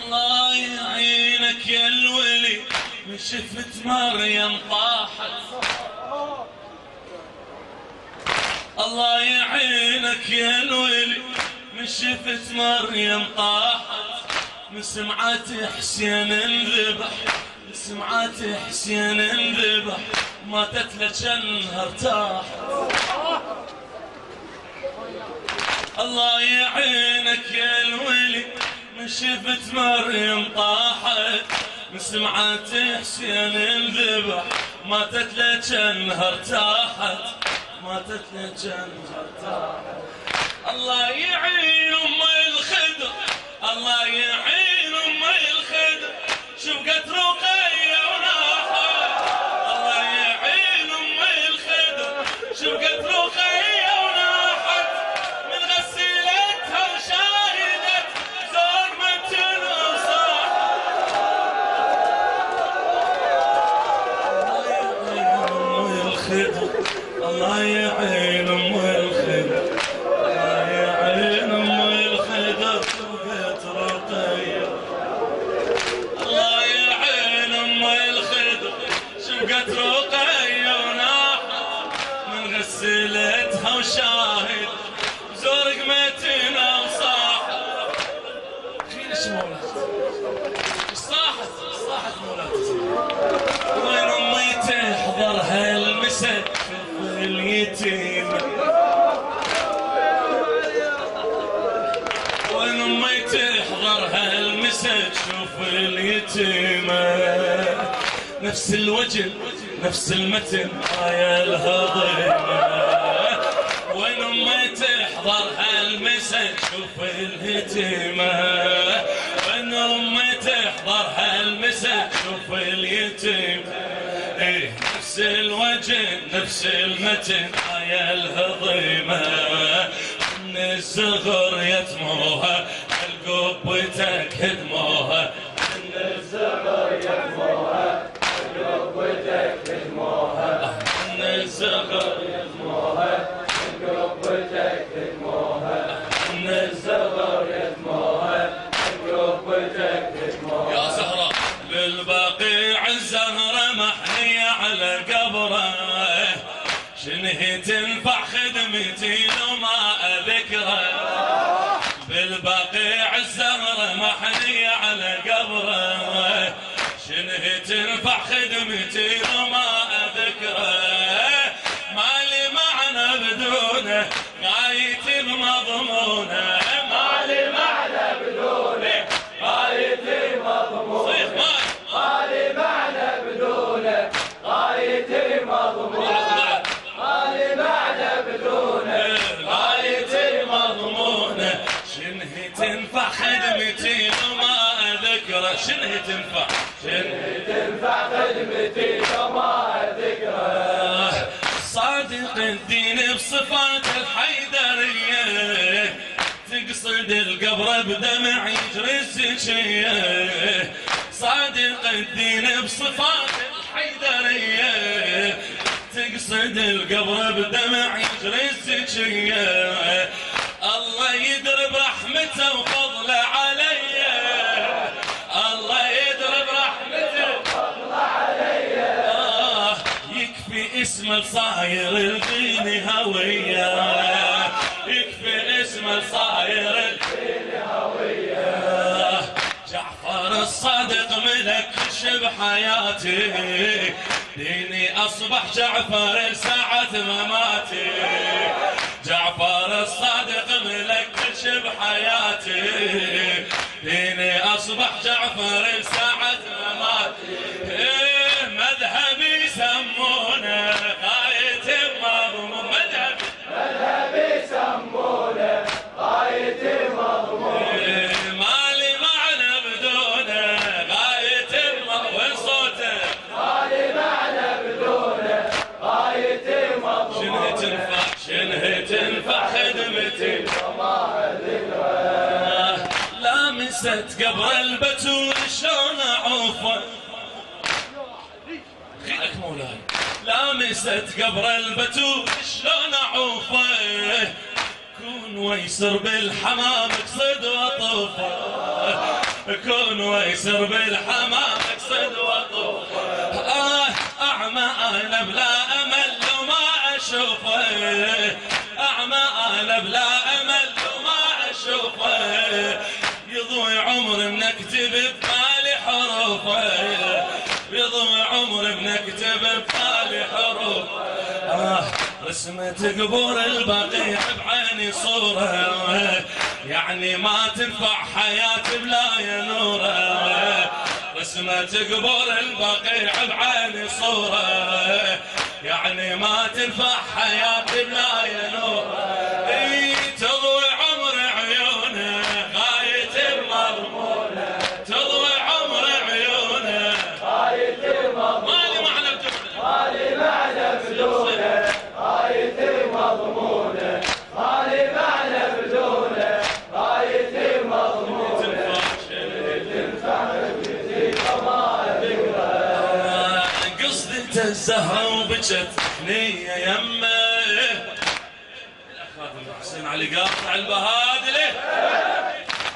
الله يعينك يا الولي من شفت مريم طاحت. الله يعينك يا الولي من شفت مريم طاحت، من سمعات حسين انذبح، من سمعات حسين انذبح، ماتت لجنها ارتاحت. الله يعينك يا الولي من شفت مريم طاحت، من سمعات حسين انذبح، ماتت لجنها ارتاحت، ماتت لجنها ارتاحت. الله يعين ام الخدر، الله يعين ام الخدر، شبقت رقية وناحت. الله يعين ام الخدر، شبقت رقية وناحت، من غسيلتها وشاهدت زور متن وصاحت. الله يعين ام الخدر، الله يعين ام الخدر، شبقت رقية. الله يعين ام الخدر، شبقت رقية وناحت، من غسلتها وشاهد زور قمتنا وصاحت. ايش مولاتي؟ صاحت صاحت مولاتي. وين امي تحضر هالمسد اليتيم، وين امي تحضر هالمسد شوف اليتيمة، نفس الوجه نفس المتن يا الهضيمة. وين امي تحضر هالمسد شوف اليتيمة، وين امي تحضر هالمسد شوف اليتيمة. نفس الوجه نفس المتن يا الهضيمة، من الزغر يتموها القبتك هدموها، من الزغر يتموها القبتك هدموها، من الزغر يتموها القبتك هدموها، من الزغر يتموها القبتك هدموها. يا زهرة للبقيع الزهرة محنية على قبره، شنه تنفع خدمتي لو ما اذكره. بالبقيع الزهرة محنية على قبره، شنه تنفع خدمتي لو ما اذكره. مالي معنى بدونه غايتي بمضمونه، مالي معنى بدونه غايتي مضمونه، مالي معنى بدونه غايتي مضمونه، مالي معنى بدونه غايتي مضمونه. شنه تنفع خدمتي وما اذكره، شنه تنفع، شنه تنفع خدمتي وما اذكره. صادق الدين بصفات الحيدريه، تقصد القبر بدمع يجري الزكيه. صادق الدين بصفات الحيدريه، تقصد القبر بدمع يجري الزكيه. الله يدري برحمته وفضله علي، الله يدري برحمته وفضله علي. يكفي اسم صاير الدين هويه، يكفي اسم صاير الدين هويه. جعفر الصادق ملكش بحياتي، ديني أصبح جعفر ساعة مماتي. جعفر الصادق ملكش بحياتي، ديني أصبح جعفر ساعة مماتي. مذهبي يسمونه غاية مضمون، مذهبي يسمونه غاية مضمون. مالي معنى بدونه غاية مضمون، وين صوته؟ مالي معنى بدونه غاية مضمون. شنه تنفع، شنه تنفع خدمتي وما ذكره. لامست قبر البتول شلون اعوفه، خيرك مولاي. لامست قبر البتول شلون اعوفه، كون ويسر بالحمام اقصد واطوفه. كون ويسر بالحمام اقصد واطوف. اعمى انا بلا امل لو ما اشوفه، اعمى انا بلا امل لو ما اشوفه، يضوي عمر نكتب بمالي حروفه، يضوي عمر بنكتب بمالي حروفه. رسمة قبور البقيع بعيني صورة، يعني ما تنفع حياتي بلا يا نوره. رسمة قبور البقيع بعيني صورة، يعني ما تنفع حياتي بلا يا نوره. تضوي عمر عيونه غاية مضمونة، تضوي عمر عيونه غاية مضمونة. مالي معنى بدونه، مالي معنى بدونه غاية مضمونة، مالي معنى بدونه غاية مضمونة. تنفع بيتي وما ذكرى، قصدي الزهرة وبجت نية يمه. حسين علي قاطع البهادله،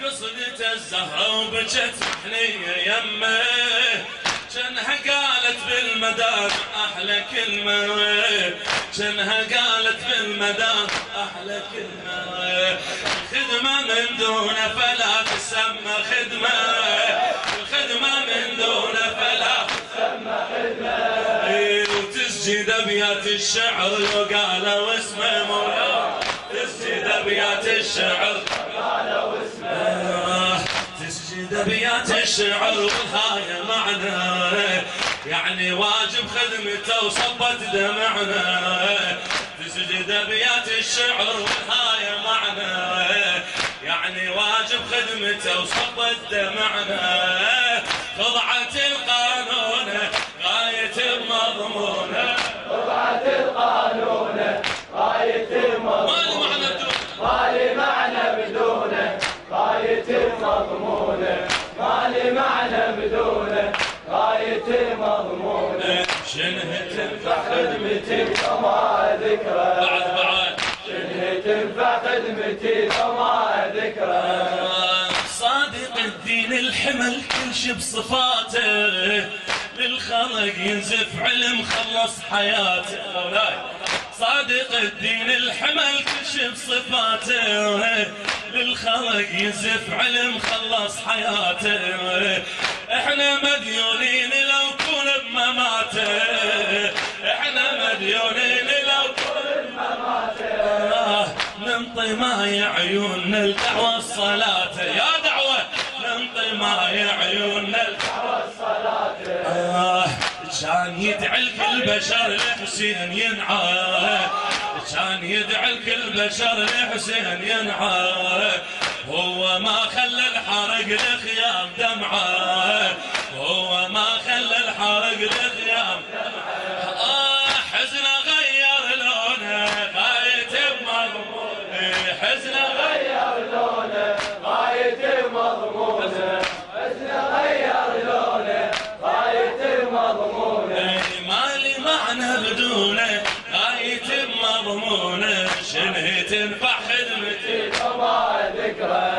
قصدت الزهرة وبجت محنية يمه، جنها قالت بالمدام احلى كلمة، جنها قالت بالمدام احلى كلمة. خدمة من دون فلا تسمى خدمة، الخدمة من دون فلا تسمى خدمة. وتسجد ابيات الشعر وقالوا اسمه مولانا، تسجد ابيات الشعر قالوا اسمه، تسجد ابيات الشعر والهاية معنا، يعني واجب خدمته وصبت دمعنا. تسجد ابيات الشعر والهاية معنا، يعني واجب خدمته وصبت دمعنا. خضعت القانون غاية مضمونة، خضعت القانون غاية مضمونة. مالي معنى بدونه غاية مضمونة، مالي معنى بدونه غاية مضمونة. شنه تنفع خدمتي وما ذكرى، بعد شنه تنفع خدمتي وما ذكرى. صادق الدين الحمل كل شي بصفاته، للخلق ينزف علم خلص حياته. صادق الدين الحمل كل شي بصفاته، للخلق ينزف علم خلص حياته. احنا مديونين لو كون بمماته، احنا مديونين لو كون بمماته. ننطي ماي عيوننا الدعوة الصلاة، يا دعوة ننطي ماي عيوننا الدعوة الصلاة. كان يدعي الكل بشر لحسين ينعى، كان يدعي الكل بشر لحسين ينعى. هو ما خلى الحرق لخيام دمعه، هو ما خلى الحرق لخيام دمعه. حزنه غير لونه غاية مضمونة، حزنه غير لونه غاية مضمونة، حزنه غير لونه غاية مضمونة. مالي معنى بدونه غاية مضمونة. شنه تنفع خدمتي وما ذكرى،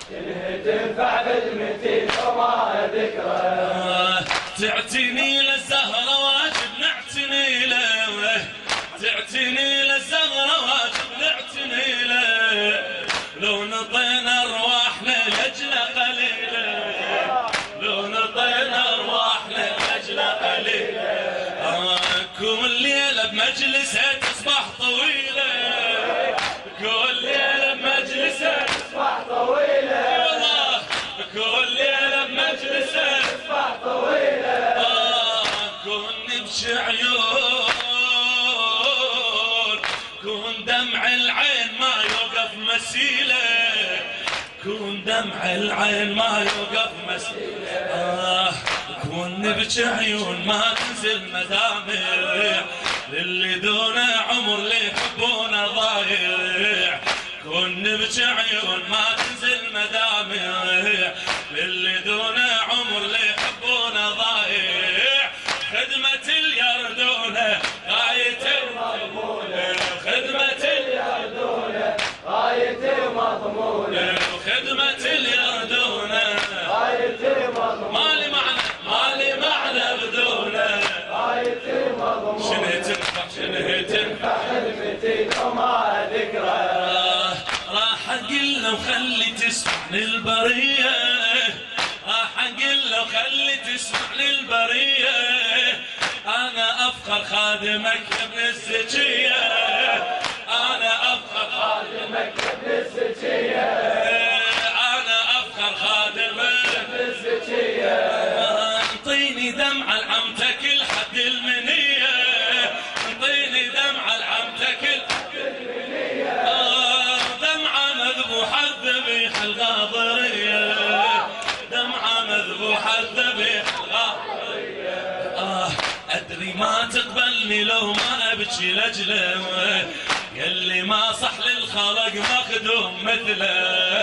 شنه تنفع خدمتي وما ذكرى. تعتني للزهرة واجب نعتني له، تعتني للزهرة واجب نعتني له. لو نطينا ارواحنا لاجل قليله، لو نطينا ارواحنا لاجل قليله. كل ليله بمجلسها تصبح طويله، كل ليله بمجلسها تصبح طويله. والله كل ليله بمجلسها تصبح طويله. كون نبكي عيون، كون دمع العين ما يوقف مسيله، كون دمع العين ما يوقف مسيله. كون نبكي عيون ما تنزل مدامع، للي دونه عمر اللي يحبونه ضايع. كون نبكي عيون ما تنزل مدامع، للي دونه عمر اللي يحبونه ضايع. خدمة اليردونه غاية مضمونة، خدمة اليردونه غاية مضمونة، خدمة اليردونه له وخلي تسمعني البرية، حنقل له وخلي تسمعني البرية، أنا أفخر خادمك يا ابن الزكية، أنا أفخر خادمك يا ابن الزكية، أنا أفخر خادمك يا ابن الزكية. انطيني دمعة لعمتك الحد المنية، انطيني دمعة لعمتك الحد المنية، دمعة مذبوحة الذبيح الغاضرية، دمعة مذبوحة الذبيح الغاضرية. أدري ما تقبلني لو ما أبكي لأجله، يلي ما صح للخلق مخدوم مثله.